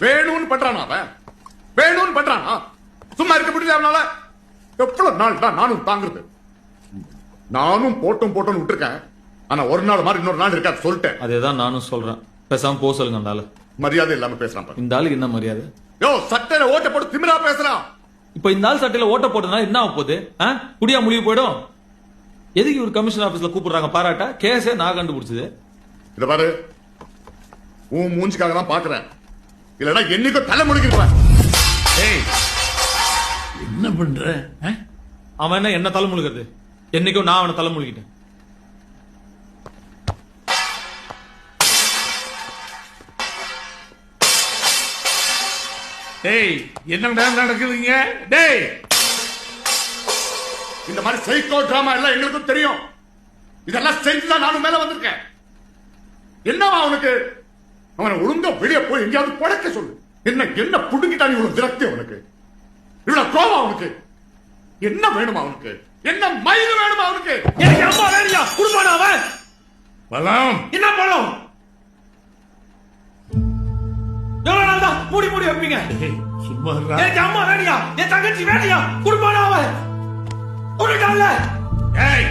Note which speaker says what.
Speaker 1: வேணும்னு பண்றானா அவன்? வேணும்னு பண்றானா? சும்மா இருக்க முடியல அவனால? எவ்வளவு நாள் தான் நானும் தாங்குறது? நானும் போட்டோன்னு விட்டுருக்கேன். ஆனா ஒரு நாள் மாதிரி இன்னொரு நாள் இருக்காது சொல்லிட்டேன்.
Speaker 2: அதேதான் நானும் சொல்றேன். பேசாம போக சொல்லுங்க அந்த ஆளு.
Speaker 1: மரியாதை இல்லாம பேசுறான் பாரு.
Speaker 2: இந்த ஆளுக்கு என்ன மரியாதை?
Speaker 1: யோ, சட்டையில ஓட்ட போட்டு திமிரா பேசுறான்.
Speaker 2: இப்ப இந்த ஆள் சட்டையில ஓட்ட போட்டதுனால என்ன ஆக போகுது? குடியா முடிவு போயிடும். எதுக்கு இவர் கமிஷன் ஆபீஸ்ல கூப்பிடுறாங்க பாராட்டா? கேஸே நான் கண்டுபிடிச்சது.
Speaker 1: இத பாரு, உன் மூஞ்சிக்காக தான் பாக்குறேன். இல்லடா என்னைக்கோ தலை முடிக்கிருப்பேன்.
Speaker 3: ஏய், என்ன பண்ற?
Speaker 2: அவன் என்ன தலை முழுகிறது? என்னைக்கும் நான் அவனை தலை முழுகிட்டேன்.
Speaker 3: டேய், என்னடா நடக்குதுங்க? டேய்,
Speaker 1: இந்த மாதிரி சைக்கோ டிராமா எல்லாம் எங்களுக்கும் தெரியும். இதெல்லாம் செஞ்சுதான் நானும் மேல வந்திருக்கேன். என்னவா அவனுக்கு? அவனை ஒழுங்கா வெளியே போய் எங்கேயாவது பழக்க சொல்லு. என்ன புடுங்கிட்டான் இவ்வளவு விரக்தி அவனுக்கு? இவ்வளவு கோபம் அவனுக்கு? என்ன வேணுமா அவனுக்கு? என்ன மயில் வேணுமா அவனுக்கு?
Speaker 2: எனக்கு அம்மா வேணியா குடுப்பானா அவன்?
Speaker 3: பலம்
Speaker 2: என்ன பழம்? எவ்வளவு நாள் தான் மூடி வைப்பீங்க?
Speaker 3: சும்மா
Speaker 2: எனக்கு அம்மா வேணியா? என் தங்கச்சி வேணியா குடுப்பானா அவன்? சொல்லிட்டான்ல.
Speaker 3: ஏய்,